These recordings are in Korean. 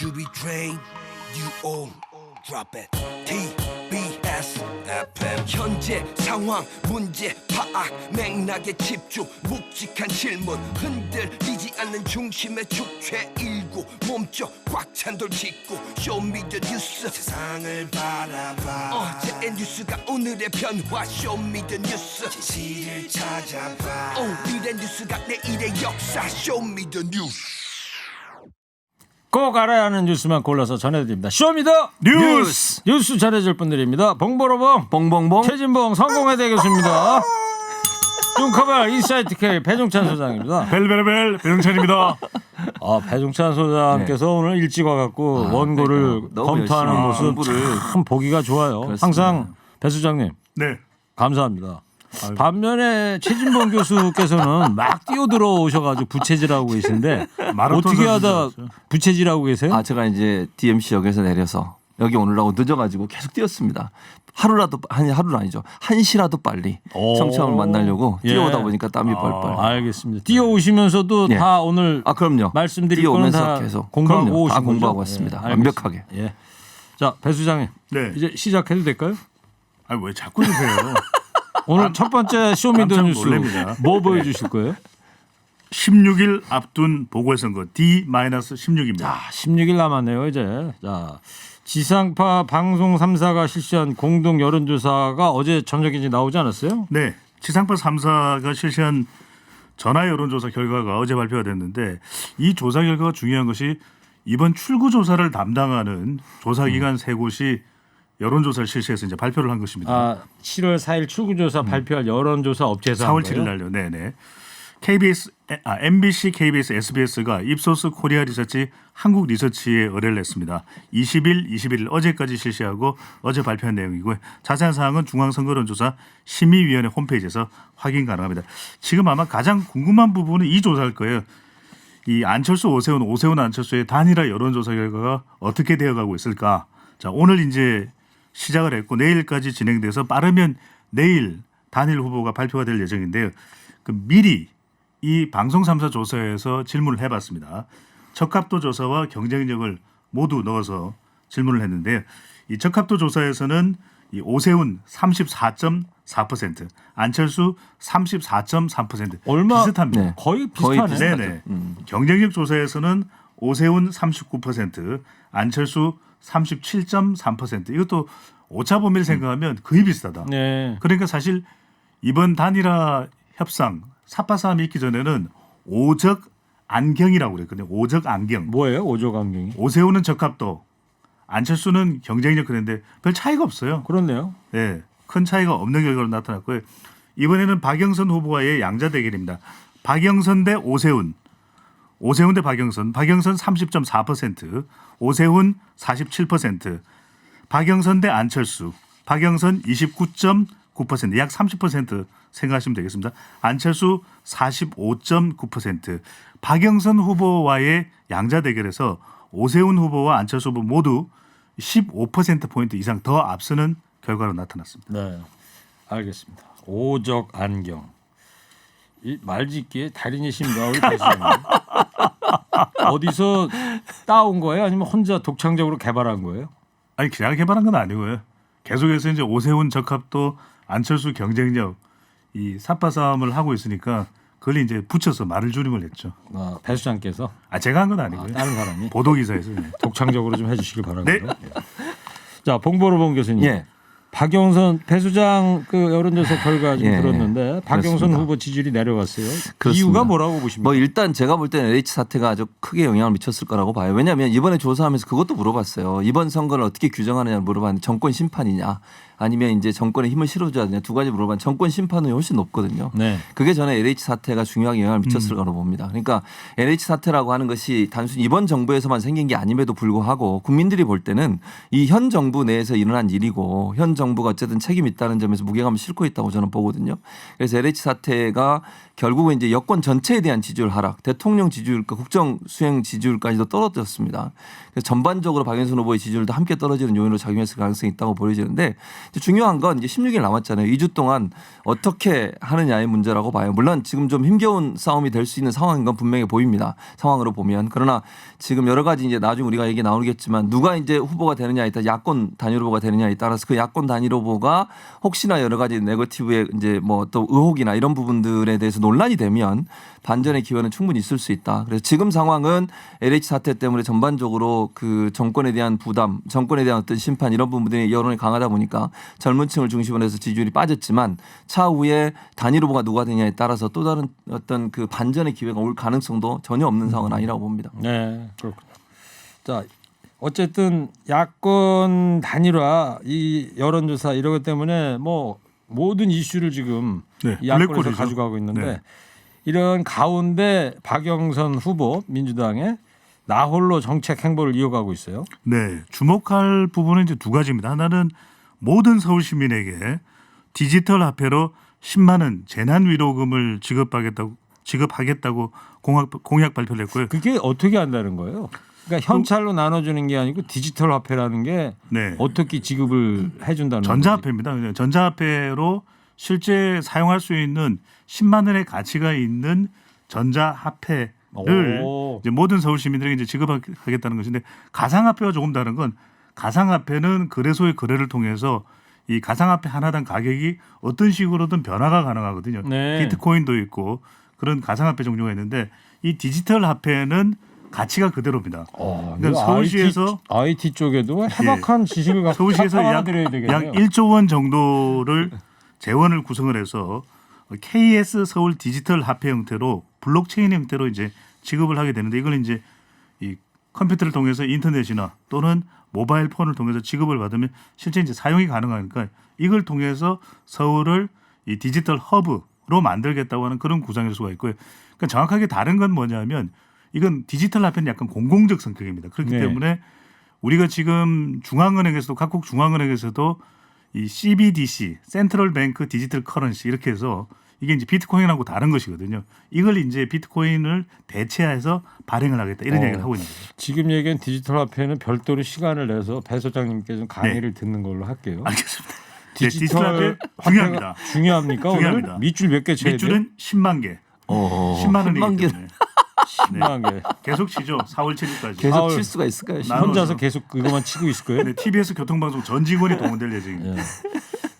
You be drained, you all drop it. TBS FM 현재 상황 문제 파악 맥락에 집중 묵직한 질문 흔들리지 않는 중심의 축제 일구 몸쪽 꽉 찬 돌 짚고 쇼미더 뉴스 세상을 바라봐 어제의 뉴스가 오늘의 변화 쇼미더 뉴스 진실을 찾아봐 오늘의 뉴스가 내일의 역사 쇼미더 뉴스 꼭 알아야 하는 뉴스만 골라서 전해드립니다. 쇼미더 뉴스 전해줄 분들입니다. 봉보로봉 봉봉봉 최진봉 성공회대 교수입니다. 뚱커벨 인사이트 K 배종찬 소장입니다. 벨벨벨 배영찬입니다. 배종찬 소장께서 오늘 일찍 와갖고 원고를 너무 검토하는 열심히 모습 공부를. 참 보기가 좋아요. 그렇습니다. 항상 배 소장님 네. 감사합니다. 반면에 최진봉 교수께서는 막 뛰어들어 오셔가지고 부채질하고 계신데 어떻게 하다 부채질하고 계세요? 제가 이제 DMC역에서 내려서 여기 오느라고 늦어가지고 계속 뛰었습니다. 하루는 아니죠. 1시라도 빨리 청취자를 만나려고 뛰어오다 보니까 땀이 뻘뻘. 알겠습니다. 뛰어오시면서도 다 오늘 그럼요. 말씀드릴 거는 다 계속 공부하고 오신 다 공부하고 거죠? 왔습니다. 예, 완벽하게. 예. 자, 배 수장님. 네. 이제 시작해도 될까요? 왜 자꾸 이러세요? 오늘 첫 번째 쇼미더 깜짝 뉴스 놀랍니다. 뭐 보여주실 거예요? 16일 앞둔 보궐선거 D-16입니다. 16일 남았네요, 이제. 자, 지상파 방송 3사가 실시한 공동 여론조사가 어제 저녁에 이제 나오지 않았어요? 네. 지상파 3사가 실시한 전화 여론조사 결과가 어제 발표가 됐는데 이 조사 결과가 중요한 것이 이번 출구조사를 담당하는 조사기관 세 곳이 여론조사를 실시해서 이제 발표를 한 것입니다. 7월 4일 출구조사 발표할 여론조사 업체에서 4월 한 7일 거예요? 날요. 네네. MBC, KBS, SBS가 입소스 코리아 리서치 한국 리서치에 의뢰를 냈습니다. 20일, 21일 어제까지 실시하고 어제 발표한 내용이고요. 자세한 사항은 중앙선거론조사 심의위원회 홈페이지에서 확인 가능합니다. 지금 아마 가장 궁금한 부분은 이 조사일 거예요. 이 안철수 오세훈 안철수의 단일화 여론조사 결과가 어떻게 되어가고 있을까. 자, 오늘 이제 시작을 했고 내일까지 진행돼서 빠르면 내일 단일 후보가 발표가 될 예정인데요. 미리 이 방송 3사 조사에서 질문을 해봤습니다. 적합도 조사와 경쟁력을 모두 넣어서 질문을 했는데요. 이 적합도 조사에서는 이 오세훈 34.4%, 안철수 34.3% 얼마 비슷합니다. 네. 거의 비슷하네. 네네. 경쟁력 조사에서는 오세훈 39%, 안철수 37.3%. 이것도 오차범위를 생각하면 거의 비슷하다. 네. 그러니까 사실 이번 단일화 협상 삽바싸움이 있기 전에는 오적 안경이라고 그랬거든요. 오적 안경. 뭐예요? 오조강경이? 오세훈은 적합도, 안철수는 경쟁력 그랬는데 별 차이가 없어요. 그렇네요. 네, 큰 차이가 없는 결과로 나타났고요. 이번에는 박영선 후보와의 양자 대결입니다. 박영선 대 오세훈. 오세훈 대 박영선. 박영선 30.4%, 오세훈 47%. 박영선 대 안철수. 박영선 29.9%, 약 30% 생각하시면 되겠습니다. 안철수 45.9%. 박영선 후보와의 양자 대결에서 오세훈 후보와 안철수 후보 모두 15%포인트 이상 더 앞서는 결과로 나타났습니다. 네, 알겠습니다. 오적 안경. 이 말짓기에 달인이십니다, 우리 대수님. 어디서 따온 거예요? 아니면 혼자 독창적으로 개발한 거예요? 아니 그냥 개발한 건 아니고요. 계속해서 이제 오세훈 적합도, 안철수 경쟁력 이 삽바 싸움을 하고 있으니까 그걸 이제 붙여서 말을 줄임을 했죠. 배 수장께서 제가 한 건 아니고요. 다른 사람이 보도 기사에서. 독창적으로 좀 해주시길 바랍니다. 네. 자, 봉보로봉 교수님. 예. 박영선 배 수장 그 여론조사 결과 좀 들었는데 박영선 그렇습니다. 후보 지지율이 내려갔어요. 그렇습니다. 이유가 뭐라고 보십니까? 일단 제가 볼 때는 LH 사태가 아주 크게 영향을 미쳤을 거라고 봐요. 왜냐하면 이번에 조사하면서 그것도 물어봤어요. 이번 선거를 어떻게 규정하느냐를 물어봤는데 정권 심판이냐 아니면 이제 정권에 힘을 실어줘야 되냐 두 가지 물어봤는데 정권 심판은 훨씬 높거든요. 네. 그게 저는 LH 사태가 중요하게 영향을 미쳤을 거라고 봅니다. 그러니까 LH 사태라고 하는 것이 단순히 이번 정부에서만 생긴 게 아님에도 불구하고 국민들이 볼 때는 이 현 정부 내에서 일어난 일이고 현 정부가 어쨌든 책임이 있다는 점에서 무게감을 싣고 있다고 저는 보거든요. 그래서 LH 사태가 결국은 이제 여권 전체에 대한 지지율 하락, 대통령 지지율과 국정 수행 지지율까지도 떨어졌습니다. 그래서 전반적으로 박영선 후보의 지지율도 함께 떨어지는 요인으로 작용했을 가능성이 있다고 보여지는데 이제 중요한 건 이제 16일 남았잖아요. 2주 동안 어떻게 하느냐의 문제라고 봐요. 물론 지금 좀 힘겨운 싸움이 될 수 있는 상황인 건 분명히 보입니다. 상황으로 보면. 그러나 지금 여러 가지 이제 나중에 우리가 얘기 나오겠지만 누가 이제 후보가 되느냐에 따라 야권 단일 후보가 되느냐에 따라서 그 야권 단일 후보가 혹시나 여러 가지 네거티브의 이제 뭐 또 의혹이나 이런 부분들에 대해서 논란이 되면 반전의 기회는 충분히 있을 수 있다. 그래서 지금 상황은 LH 사태 때문에 전반적으로 그 정권에 대한 부담, 정권에 대한 어떤 심판 이런 부분들이 여론이 강하다 보니까 젊은 층을 중심으로 해서 지지율이 빠졌지만 차후에 단일 후보가 누가 되냐에 따라서 또 다른 어떤 그 반전의 기회가 올 가능성도 전혀 없는 상황은 아니라고 봅니다. 네, 그렇군요. 자, 어쨌든 야권 단일화, 이 여론조사 이런 것 때문에 뭐 모든 이슈를 지금 네, 이 야권에서 블랙홀이죠. 가져가고 있는데 네. 이런 가운데 박영선 후보 민주당의 나홀로 정책 행보를 이어가고 있어요. 네, 주목할 부분은 이제 두 가지입니다. 하나는 모든 서울 시민에게 디지털 화폐로 10만 원 재난 위로금을 지급하겠다고 공약 발표를 했고요. 그게 어떻게 한다는 거예요? 그러니까 현찰로 나눠주는 게 아니고 디지털 화폐라는 게 네. 어떻게 지급을 해준다는 거지? 전자화폐입니다. 그냥 전자화폐로 실제 사용할 수 있는 10만 원의 가치가 있는 전자화폐를 오. 이제 모든 서울 시민들에게 이제 지급하겠다는 것인데 가상화폐와 조금 다른 건 가상화폐는 거래소의 거래를 통해서 이 가상화폐 하나당 가격이 어떤 식으로든 변화가 가능하거든요. 네. 비트코인도 있고 그런 가상화폐 종류가 있는데 이 디지털 화폐는 가치가 그대로입니다. 그러니까 서울시에서 IT 쪽에도 해박한 지식을 갖고 서울시에서 약 알아들어야 되겠네요. 1조 원 정도를 재원을 구성을 해서 KS 서울 디지털 화폐 형태로 블록체인 형태로 이제 지급을 하게 되는데 이걸 이제 이 컴퓨터를 통해서 인터넷이나 또는 모바일 폰을 통해서 지급을 받으면 실제 이제 사용이 가능하니까 이걸 통해서 서울을 이 디지털 허브로 만들겠다고 하는 그런 구상일 수가 있고요. 그러니까 정확하게 다른 건 뭐냐면 이건 디지털 화폐는 약간 공공적 성격입니다. 그렇기 네. 때문에 우리가 지금 중앙은행에서도 각국 중앙은행에서도 이 CBDC, 센트럴 뱅크 디지털 커런시 이렇게 해서 이게 이제 비트코인하고 다른 것이거든요. 이걸 이제 비트코인을 대체해서 발행을 하겠다 이런 얘기를 하고 있는 거죠. 지금 얘기한 디지털 화폐는 별도로 시간을 내서 배 소장님께 좀 강의를 듣는 걸로 할게요. 알겠습니다. 디지털 화폐 화폐가 중요합니다. 중요합니까? 중요합니다. 오늘 밑줄 몇 개 쳐야 돼요? 밑줄은 10만 개. 10만 원이기 10만 개. 때문에 10만 개. 계속 치죠. 4월 7일까지. 계속 아우, 칠 수가 있을까요? 나눠서. 혼자서 계속 그것만 치고 있을 거예요? 네, TBS 교통방송 전 직원이 동원될 예정입니다. 예.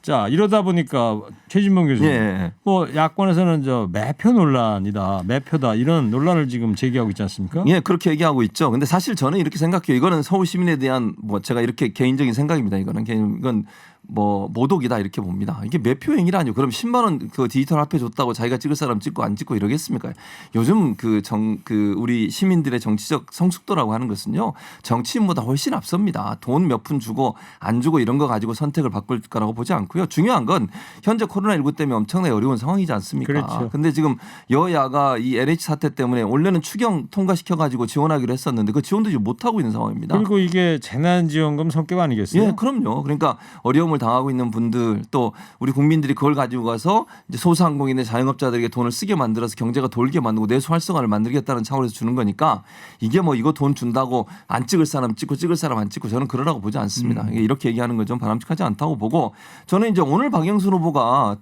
자, 이러다 보니까 최진봉 교수님, 예. 뭐 야권에서는 저 매표 논란이다, 매표다 이런 논란을 지금 제기하고 있지 않습니까? 예, 그렇게 얘기하고 있죠. 근데 사실 저는 이렇게 생각해요. 이거는 서울 시민에 대한 뭐 제가 이렇게 개인적인 생각입니다. 이건 뭐 모독이다 이렇게 봅니다. 이게 매표 행위라니요. 그럼 10만 원 그 디지털 화폐 줬다고 자기가 찍을 사람 찍고 안 찍고 이러겠습니까? 요즘 그 우리 시민들의 정치적 성숙도라고 하는 것은요. 정치인보다 훨씬 앞섭니다. 돈 몇 푼 주고 안 주고 이런 거 가지고 선택을 바꿀 거라고 보지 않고요. 중요한 건 현재 코로나19 때문에 엄청나게 어려운 상황이지 않습니까? 그렇죠. 근데 지금 여야가 이 LH 사태 때문에 원래는 추경 통과시켜 가지고 지원하기로 했었는데 그 지원도 지금 못 하고 있는 상황입니다. 그리고 이게 재난지원금 성격 아니겠어요? 예, 그럼요. 그러니까 어려움을 당하고 있는 분들 또 우리 국민들이 그걸 가지고 가서 이제 소상공인의 자영업자들에게 돈을 쓰게 만들어서 경제가 돌게 만들고 내수 활성화를 만들겠다는 차원에서 주는 거니까 이게 뭐 이거 돈 준다고 안 찍을 사람 찍고 찍을 사람 안 찍고 저는 그러라고 보지 않습니다. 이렇게 얘기하는 건 좀 바람직하지 않다고 보고 저는 이제 오늘 박영선 후보가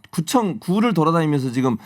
구를 돌아다니면서 지금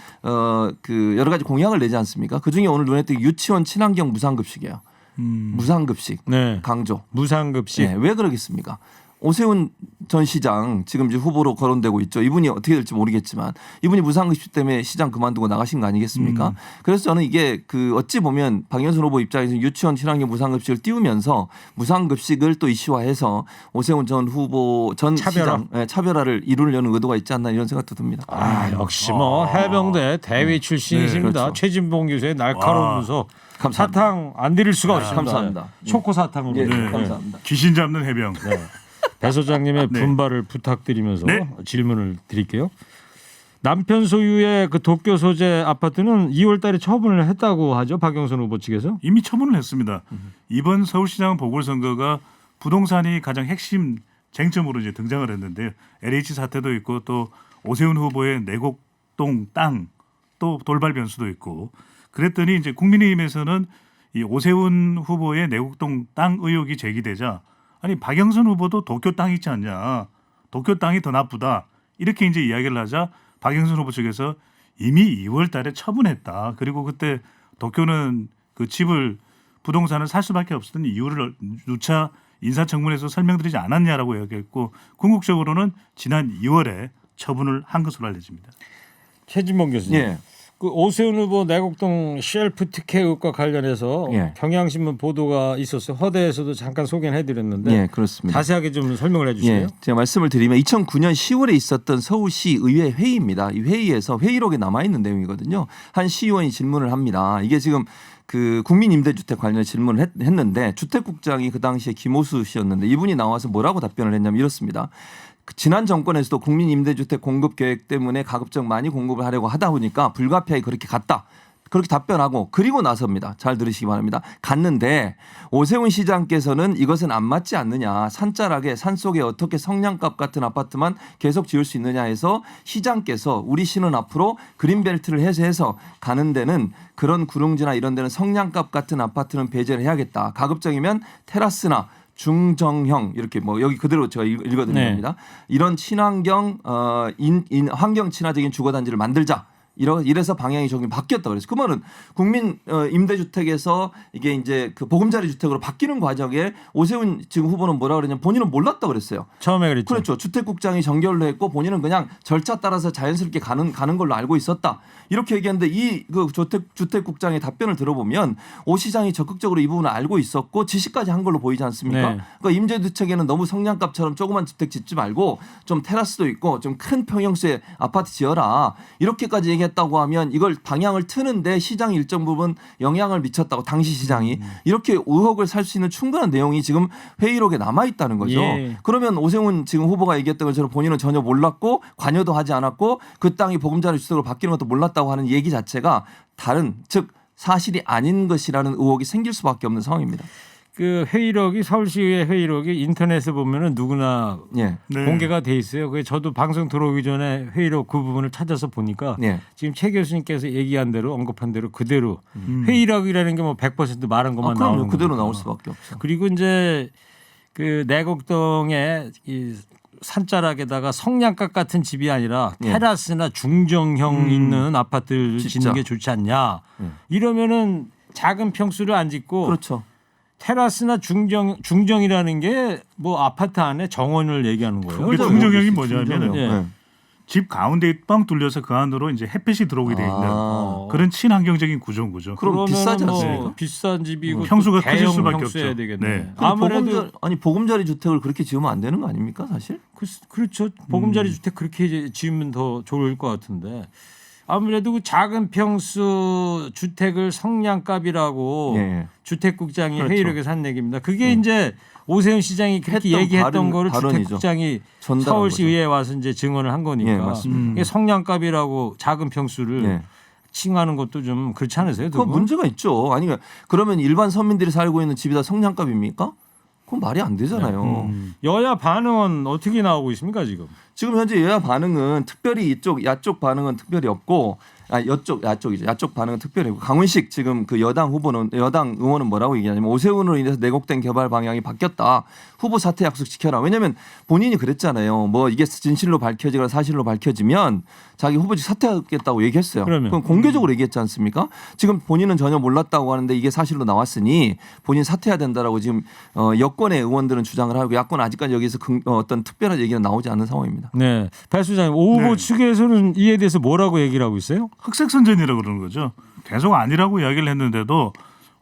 그 여러 가지 공약을 내지 않습니까? 그 중에 오늘 눈에 띄게 유치원 친환경 무상급식이에요. 무상급식 네. 강조. 무상급식. 네, 왜 그러겠습니까? 오세훈 전 시장 지금 이제 후보로 거론되고 있죠. 이분이 어떻게 될지 모르겠지만 이분이 무상급식 때문에 시장 그만두고 나가신 거 아니겠습니까? 그래서 저는 이게 그 어찌 보면 박영선 후보 입장에서 유치원 친환경 무상급식을 띄우면서 무상급식을 또 이슈화해서 오세훈 전 후보 전 차별화. 시장 차별화를 이루려는 의도가 있지 않나 이런 생각도 듭니다. 아, 역시 뭐 해병대 대위 출신이십니다. 네, 그렇죠. 최진봉 교수의 날카로운 와. 분석. 감사합니다. 사탕 안 드릴 수가 없습니다. 감사합니다. 초코 사탕으로. 예, 네. 감사합니다. 귀신 잡는 해병. 네. 배 소장님의 네. 분발을 부탁드리면서 네. 질문을 드릴게요. 남편 소유의 그 도쿄 소재 아파트는 2월달에 처분을 했다고 하죠. 박영선 후보 측에서. 이미 처분을 했습니다. 이번 서울시장 보궐선거가 부동산이 가장 핵심 쟁점으로 이제 등장을 했는데요. LH 사태도 있고 또 오세훈 후보의 내곡동 땅 또 돌발 변수도 있고 그랬더니 이제 국민의힘에서는 이 오세훈 후보의 내곡동 땅 의혹이 제기되자 아니 박영선 후보도 도쿄 땅 있지 않냐 도쿄 땅이 더 나쁘다 이렇게 이제 이야기를 하자 박영선 후보 측에서 이미 2월달에 처분했다. 그리고 그때 도쿄는 그 집을 부동산을 살 수밖에 없었던 이유를 누차 인사청문회에서 설명드리지 않았냐라고 이야기했고 궁극적으로는 지난 2월에 처분을 한 것으로 알려집니다. 최진봉 교수님. 예. 그 오세훈 후보 내곡동 쉘프 특혜 의혹과 관련해서 예. 경향신문 보도가 있었어요. 허대에서도 잠깐 소개는 해드렸는데 예, 그렇습니다. 자세하게 좀 설명을 해주세요. 예, 제가 말씀을 드리면 2009년 10월에 있었던 서울시 의회 회의입니다. 이 회의에서 회의록에 남아 있는 내용이거든요. 한 시의원이 질문을 합니다. 이게 지금 그 국민임대주택 관련 질문을 했는데 주택국장이 그 당시에 김오수 씨였는데 이분이 나와서 뭐라고 답변을 했냐면 이렇습니다. 지난 정권에서도 국민임대주택 공급 계획 때문에 가급적 많이 공급을 하려고 하다 보니까 불가피하게 그렇게 갔다. 그렇게 답변하고 그리고 나섭니다. 잘 들으시기 바랍니다. 갔는데 오세훈 시장께서는 이것은 안 맞지 않느냐. 산자락에 산속에 어떻게 성냥갑 같은 아파트만 계속 지을 수 있느냐 해서 시장께서 우리 시는 앞으로 그린벨트를 해서 가는 데는 그런 구릉지나 이런 데는 성냥갑 같은 아파트는 배제를 해야겠다. 가급적이면 테라스나 중정형 이렇게 뭐 여기 그대로 제가 읽어드린 네. 겁니다. 이런 친환경 환경 친화적인 주거단지를 만들자. 이래서 방향이 조금 바뀌었다 그래서 그 말은 국민 임대주택에서 이게 이제 그 보금자리 주택으로 바뀌는 과정에 오세훈 지금 후보는 뭐라 그러냐면 본인은 몰랐다 그랬어요. 처음에 그랬죠. 그렇죠. 주택국장이 정결로 했고 본인은 그냥 절차 따라서 자연스럽게 가는 걸로 알고 있었다. 이렇게 얘기했는데 이 그 주택국장의 답변을 들어보면 오 시장이 적극적으로 이 부분을 알고 있었고 지시까지 한 걸로 보이지 않습니까? 네. 그러니까 임대주택에는 너무 성냥갑처럼 조그만 주택 짓지 말고 좀 테라스도 있고 좀 큰 평형수의 아파트 지어라. 이렇게까지 얘기했다고 하면 이걸 방향을 트는데 시장이 일정 부분 영향을 미쳤다고 당시 시장이 이렇게 의혹을 살 수 있는 충분한 내용이 지금 회의록에 남아 있다는 거죠. 예. 그러면 오세훈 지금 후보가 얘기했던 것처럼 본인은 전혀 몰랐고 관여도 하지 않았고 그 땅이 보금자리 주택으로 바뀌는 것도 몰랐다고 하는 얘기 자체가 다른 즉 사실이 아닌 것이라는 의혹이 생길 수밖에 없는 상황입니다. 그 회의록이 서울시의회 회의록이 인터넷에 보면은 누구나 예. 네. 공개가 돼 있어요. 그게 저도 방송 들어오기 전에 회의록 그 부분을 찾아서 보니까 예. 지금 최 교수님께서 얘기한 대로 언급한 대로 그대로 회의록이라는 게 뭐 100% 말한 것만 그럼요. 나오는 그대로 거니까. 나올 수밖에 없죠. 그리고 이제 그 내곡동에 이 산자락에다가 성냥갑 같은 집이 아니라 예. 테라스나 중정형 있는 아파트를 진짜. 짓는 게 좋지 않냐. 이러면은 작은 평수를 안 짓고 그렇죠. 테라스나 중정이라는 게 뭐 아파트 안에 정원을 얘기하는 거예요. 그게 중정형이 뭐냐면 예. 네. 집 가운데 뻥 뚫려서 그 안으로 이제 햇빛이 들어오게 돼 있는 아. 그런 친환경적인 구조인 거죠. 그럼 그러면은 비싸지 뭐 않습니까? 비싼 집이고 평수가 또 커질 대형 수밖에 평수여야 없죠. 되겠네. 네. 아무래도 보금자리 주택을 그렇게 지으면 안 되는 거 아닙니까 사실? 그렇죠. 보금자리 주택 그렇게 이제 지으면 더 좋을 것 같은데 아무래도 그 작은 평수 주택을 성냥갑이라고 예. 주택국장이 그렇죠. 회의록에서 한 얘기입니다. 그게 이제 오세훈 시장이 그렇게 했던 얘기했던 거를 발언이죠. 주택국장이 전달한 서울시 거죠. 의회에 와서 이제 증언을 한 거니까 예, 맞습니다. 이게 성냥갑이라고 작은 평수를 예. 칭하는 것도 좀 그렇지 않으세요? 두 그건 분? 문제가 있죠. 아니 그러면 일반 서민들이 살고 있는 집이 다 성냥갑입니까? 그건 말이 안 되잖아요. 여야 반응은 어떻게 나오고 있습니까 지금? 지금 현재 여야 반응은 특별히 야쪽 반응은 특별히 없고 야쪽이죠. 야쪽 반응은 특별히 없고 강훈식 지금 그 여당 의원은 뭐라고 얘기하냐면 오세훈으로 인해서 내곡된 개발 방향이 바뀌었다. 후보 사퇴 약속 지켜라. 왜냐하면 본인이 그랬잖아요. 뭐 이게 진실로 밝혀지거나 사실로 밝혀지면 자기 후보직 사퇴하겠다고 얘기했어요. 그러면. 그건 공개적으로 얘기했지 않습니까? 지금 본인은 전혀 몰랐다고 하는데 이게 사실로 나왔으니 본인 사퇴해야 된다라고 지금 여권의 의원들은 주장을 하고 야권은 아직까지 여기서 어떤 특별한 얘기는 나오지 않는 상황입니다. 네, 배 수장님 오 후보 네. 측에서는 이에 대해서 뭐라고 얘기를 하고 있어요? 흑색선전이라고 그러는 거죠. 계속 아니라고 이야기를 했는데도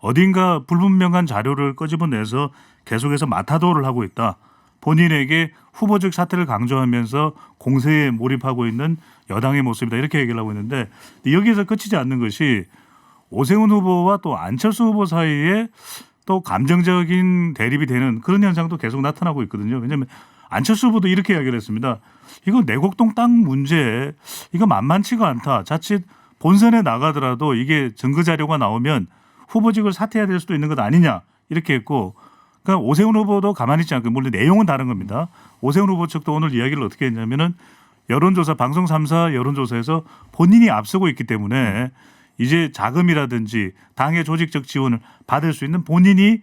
어딘가 불분명한 자료를 끄집어내서 계속해서 마타도를 하고 있다. 본인에게 후보직 사퇴를 강조하면서 공세에 몰입하고 있는 여당의 모습이다. 이렇게 얘기를 하고 있는데 여기에서 끝이지 않는 것이 오세훈 후보와 또 안철수 후보 사이에 또 감정적인 대립이 되는 그런 현상도 계속 나타나고 있거든요. 왜냐하면 안철수 후보도 이렇게 이야기를 했습니다. 이거 내곡동 땅 문제 이거 만만치가 않다. 자칫 본선에 나가더라도 이게 증거 자료가 나오면 후보직을 사퇴해야 될 수도 있는 것 아니냐 이렇게 했고 그러니까 오세훈 후보도 가만히 있지 않고 물론 내용은 다른 겁니다. 오세훈 후보 측도 오늘 이야기를 어떻게 했냐면은 여론조사 방송 3사 여론조사에서 본인이 앞서고 있기 때문에 이제 자금이라든지 당의 조직적 지원을 받을 수 있는 본인이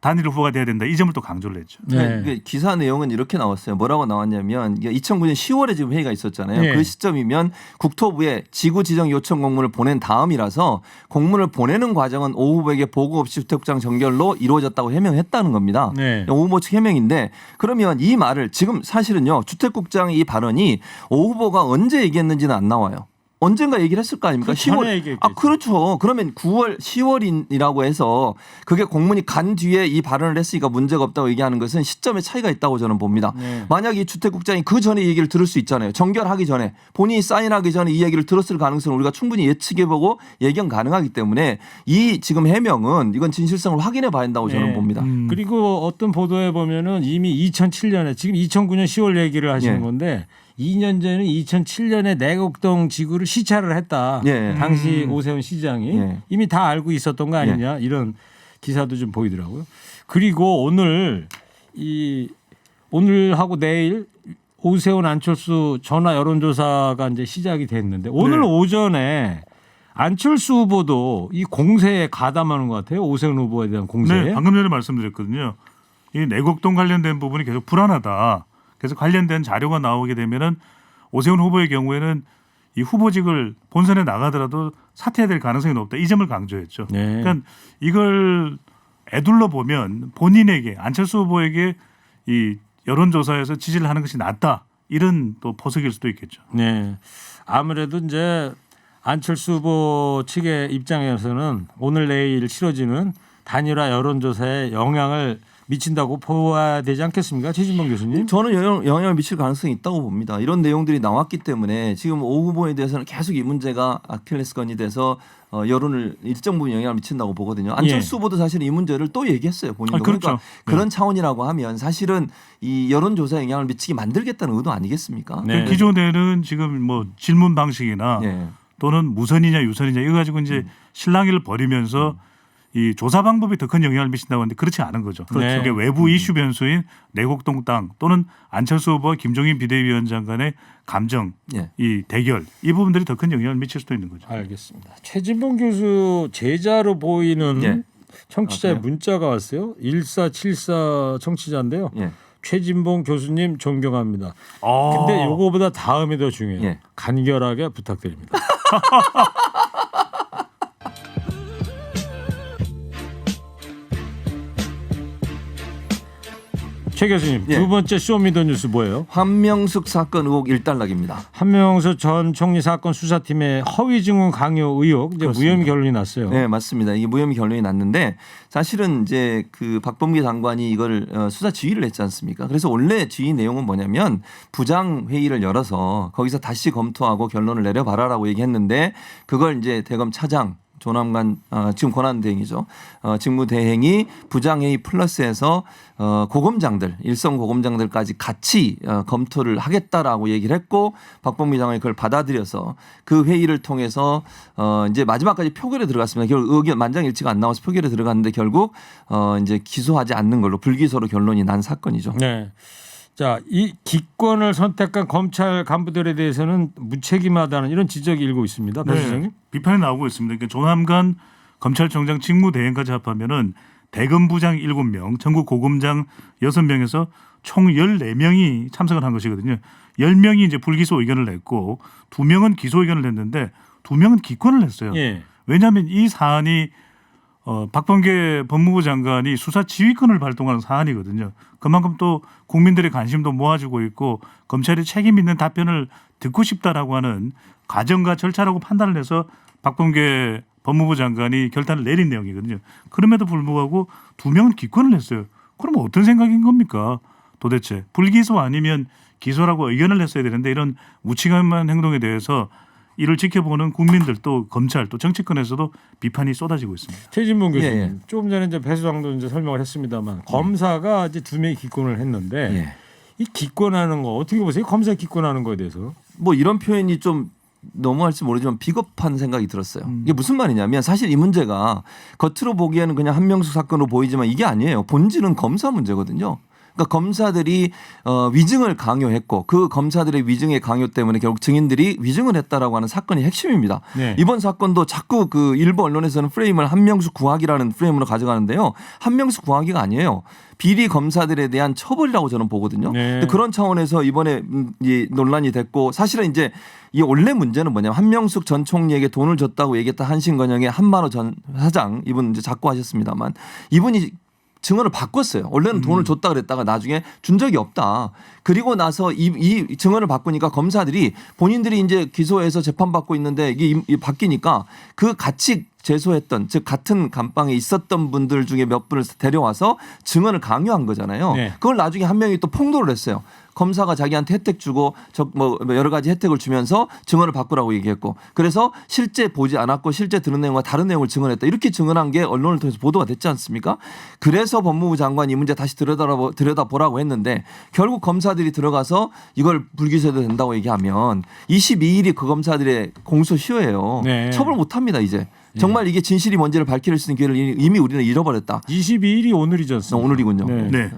단일 후보가 돼야 된다. 이 점을 또 강조를 했죠. 네. 그 기사 내용은 이렇게 나왔어요. 뭐라고 나왔냐면 2009년 10월에 지금 회의가 있었잖아요. 네. 그 시점이면 국토부에 지구 지정 요청 공문을 보낸 다음이라서 공문을 보내는 과정은 오 후보에게 보고 없이 주택국장 정결로 이루어졌다고 해명했다는 겁니다. 네. 오 후보 측 해명인데 그러면 이 말을 지금 사실은요. 주택국장의 이 발언이 오 후보가 언제 얘기했는지는 안 나와요. 언젠가 얘기를 했을 거 아닙니까? 그 전에 얘기했겠죠. 그렇죠. 그러면 9월, 10월이라고 해서 그게 공문이 간 뒤에 이 발언을 했으니까 문제가 없다고 얘기하는 것은 시점의 차이가 있다고 저는 봅니다. 네. 만약 이 주택국장이 그 전에 얘기를 들을 수 있잖아요. 정결하기 전에 본인이 사인하기 전에 이 얘기를 들었을 가능성을 우리가 충분히 예측해보고 예견 가능하기 때문에 이 지금 해명은 이건 진실성을 확인해 봐야 한다고 저는 네. 봅니다. 그리고 어떤 보도에 보면은 이미 2007년에 지금 2009년 10월 얘기를 하시는 예. 건데 2년 전에 2007년에 내곡동 지구를 시찰을 했다. 예. 당시 오세훈 시장이 예. 이미 다 알고 있었던 거 아니냐 이런 기사도 좀 보이더라고요. 그리고 오늘하고 내일 오세훈 안철수 전화 여론조사가 이제 시작이 됐는데 오늘 네. 오전에 안철수 후보도 이 공세에 가담하는 것 같아요. 오세훈 후보에 대한 공세에. 네, 방금 전에 말씀드렸거든요. 이 내곡동 관련된 부분이 계속 불안하다. 그래서 관련된 자료가 나오게 되면은 오세훈 후보의 경우에는 이 후보직을 본선에 나가더라도 사퇴해야 될 가능성이 높다. 이 점을 강조했죠. 네. 그러니까 이걸 애둘러 보면 본인에게 안철수 후보에게 이 여론조사에서 지지를 하는 것이 낫다. 이런 또 포석일 수도 있겠죠. 네. 아무래도 이제 안철수 후보 측의 입장에서는 오늘 내일 치러지는 단일화 여론조사에 영향을 미친다고 보아야 되지 않겠습니까? 최진봉 교수님. 저는 영향을 미칠 가능성이 있다고 봅니다. 이런 내용들이 나왔기 때문에 지금 오 후보에 대해서는 계속 이 문제가 아킬레스건이 돼서 여론을 일정 부분 영향을 미친다고 보거든요. 안철수 후보도 사실 이 문제를 또 얘기했어요. 본인도. 그렇죠. 그러니까 그런 차원이라고 하면 사실은 이 여론조사에 영향을 미치게 만들겠다는 의도 아니겠습니까? 네. 기존에는 지금 뭐 질문 방식이나 네. 또는 무선이냐 유선이냐 이거 가지고 이제 실랑이를 벌이면서 이 조사 방법이 더 큰 영향을 미친다고 하는데 그렇지 않은 거죠. 네. 그게 외부 이슈 변수인 내곡동 땅 또는 안철수 후보와 김종인 비대위원장 간의 감정, 예. 이 대결 이 부분들이 더 큰 영향을 미칠 수도 있는 거죠. 알겠습니다. 최진봉 교수 제자로 보이는 예. 청취자의 그래요? 문자가 왔어요. 1474 청취자인데요. 예. 최진봉 교수님 존경합니다. 아. 근데 요거보다 다음이 더 중요해요. 예. 간결하게 부탁드립니다. 최 교수님 예. 두 번째 쇼미더뉴스 뭐예요? 한명숙 사건 의혹 일단락입니다. 한명수 전 총리 사건 수사팀의 허위 증언 강요 의혹 이제 그렇습니다. 무혐의 결론이 났어요. 네, 맞습니다. 이게 무혐의 결론이 났는데 사실은 이제 그 박범계 장관이 이걸 수사 지휘를 했지 않습니까? 그래서 원래 지휘 내용은 뭐냐면 부장 회의를 열어서 거기서 다시 검토하고 결론을 내려봐라라고 얘기했는데 그걸 이제 대검 차장 조남관 지금 권한대행이죠. 직무대행이 부장회의 플러스해서 고검장들 일선 고검장들까지 같이 검토를 하겠다라고 얘기를 했고 박범계 장관이 그걸 받아들여서 그 회의를 통해서 이제 마지막까지 표결에 들어갔습니다. 결국 의견 만장일치가 안 나와서 표결에 들어갔는데 결국 이제 기소하지 않는 걸로 불기소로 결론이 난 사건이죠. 네. 자, 이 기권을 선택한 검찰 간부들에 대해서는 무책임하다는 이런 지적이 일고 있습니다. 배 소장님. 비판이 나오고 있습니다. 그러니까 조남관 검찰총장 직무대행까지 합하면은 대검부장 7명, 전국 고검장 6명에서 총 14명이 참석을 한 것이거든요. 10명이 이제 불기소 의견을 냈고 2명은 기소 의견을 냈는데 2명은 기권을 했어요. 예. 왜냐하면 이 사안이 박범계 법무부 장관이 수사 지휘권을 발동하는 사안이거든요. 그만큼 또 국민들의 관심도 모아지고 있고 검찰이 책임 있는 답변을 듣고 싶다라고 하는 과정과 절차라고 판단을 해서 박범계 법무부 장관이 결단을 내린 내용이거든요. 그럼에도 불구하고 2명은 기권을 했어요. 그러면 어떤 생각인 겁니까? 도대체 불기소 아니면 기소라고 의견을 냈어야 되는데 이런 무책임한 행동에 대해서 이를 지켜보는 국민들 또 검찰 또 정치권에서도 비판이 쏟아지고 있습니다. 최진봉 교수님. 예, 예. 조금 전에 이제 배 소장도 이제 설명을 했습니다만 검사가 이제 2명이 기권을 했는데 예. 이 기권하는 거 어떻게 보세요? 검사 기권하는 거에 대해서. 뭐 이런 표현이 좀 너무할지 모르지만 비겁한 생각이 들었어요. 이게 무슨 말이냐면 사실 이 문제가 겉으로 보기에는 그냥 한명숙 사건으로 보이지만 이게 아니에요. 본질은 검사 문제거든요. 그러니까 검사들이 위증을 강요했고 그 검사들의 위증의 강요 때문에 결국 증인들이 위증을 했다라고 하는 사건이 핵심입니다. 네. 이번 사건도 자꾸 그 일부 언론에서는 프레임을 한명숙 구하기라는 프레임으로 가져가는데요. 한명숙 구하기가 아니에요. 비리 검사들에 대한 처벌이라고 저는 보거든요. 네. 근데 그런 차원에서 이번에 이 논란이 됐고 사실은 이제 이 원래 문제는 뭐냐면 한명숙 전 총리에게 돈을 줬다고 얘기했던 한신건영의 한만호 전 사장 이분 이제 자꾸 하셨습니다만 이분이 증언을 바꿨어요. 원래는 돈을 줬다 그랬다가 나중에 준 적이 없다. 그리고 나서 이 증언을 바꾸니까 검사들이 본인들이 이제 기소해서 재판받고 있는데 이게 바뀌니까 그 같이 제소했던 즉 같은 감방에 있었던 분들 중에 몇 분을 데려와서 증언을 강요한 거잖아요. 네. 그걸 나중에 한 명이 또 폭로를 했어요. 검사가 자기한테 혜택 주고 뭐 여러 가지 혜택을 주면서 증언을 바꾸라고 얘기했고 그래서 실제 보지 않았고 실제 들은 내용과 다른 내용을 증언했다. 이렇게 증언한 게 언론을 통해서 보도가 됐지 않습니까? 그래서 법무부 장관이 이 문제 다시 들여다보라고 했는데 결국 검사들이 들어가서 이걸 불기소해도 된다고 얘기하면 22일이 그 검사들의 공소시효예요. 네. 처벌 못합니다 이제. 정말 이게 진실이 뭔지를 밝힐 수 있는 기회를 이미 우리는 잃어버렸다. 22일이 오늘이지 않습니까? 오늘이군요. 네. 네.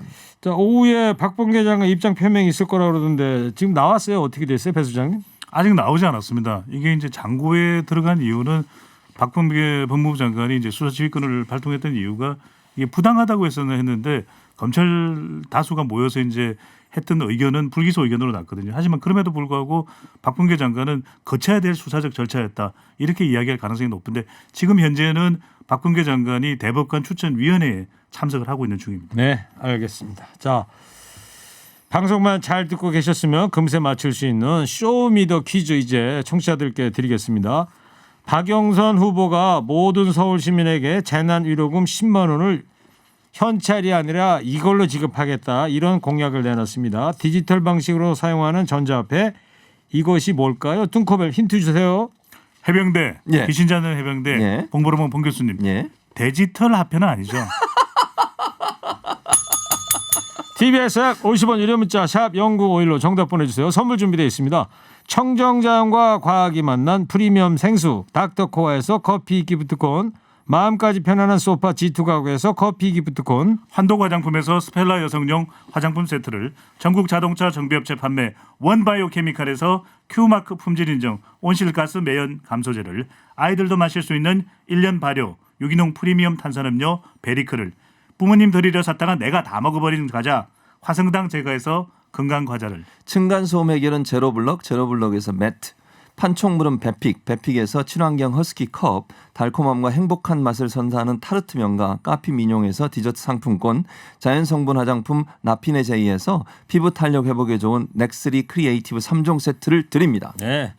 자, 오후에 박범계 장관 입장 표명이 있을 거라고 그러던데 지금 나왔어요? 어떻게 됐어요, 배 수장님? 아직 나오지 않았습니다. 이게 이제 장고에 들어간 이유는 박범계 법무부 장관이 이제 수사지휘권을 발동했던 이유가 이게 부당하다고 해서는 했는데 검찰 다수가 모여서 이제 했던 의견은 불기소 의견으로 났거든요. 하지만 그럼에도 불구하고 박범계 장관은 거쳐야 될 수사적 절차였다. 이렇게 이야기할 가능성이 높은데 지금 현재는 박범계 장관이 대법관 추천위원회에 참석을 하고 있는 중입니다. 네, 알겠습니다. 자, 방송만 잘 듣고 계셨으면 금세 맞출 수 있는 쇼미더 퀴즈 이제 청취자들께 드리겠습니다. 박영선 후보가 모든 서울 시민에게 재난위로금 10만 원을 현찰이 아니라 이걸로 지급하겠다 이런 공약을 내놨습니다. 디지털 방식으로 사용하는 전자화폐 이것이 뭘까요? 뚱커벨 힌트 주세요. 해병대 예. 귀신자는 해병대 예. 봉보로봉 봉 교수님 예. 디지털 화폐는 아니죠. TBS 앱 50원 유료 문자 샵 0951로 정답 보내주세요. 선물 준비되어 있습니다. 청정자연과 과학이 만난 프리미엄 생수 닥터코아에서 커피 기프트콘, 마음까지 편안한 소파 G2 가구에서 커피 기프트콘, 환독 화장품에서 스펠라 여성용 화장품 세트를, 전국 자동차 정비업체 판매 원바이오케미칼에서 Q마크 품질 인정 온실가스 매연 감소제를, 아이들도 마실 수 있는 1년 발효 유기농 프리미엄 탄산음료 베리크를, 부모님 드리려 샀다가 내가 다 먹어버린 과자 화성당 제과에서 건강 과자를, 층간소음 해결은 제로블럭에서 매트, 판촉물은 베픽에서 친환경 허스키 컵, 달콤함과 행복한 맛을 선사하는 타르트 명가 카피 민용에서 디저트 상품권, 자연성분 화장품 나피네 제이에서 피부 탄력 회복에 좋은 넥스리 크리에이티브 3종 세트를 드립니다. 네.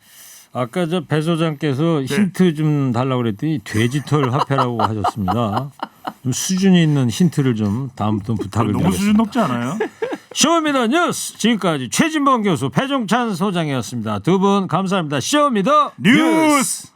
아까 저 배 소장께서 힌트 좀 달라고 그랬더니 돼지털 화폐라고 하셨습니다. 좀 수준이 있는 힌트를 좀 다음부터 부탁을 너무 수준 드리겠습니다. 높지 않아요? 쇼미더 뉴스 지금까지 최진범 교수 배종찬 소장이었습니다. 두 분 감사합니다. 쇼미더 뉴스.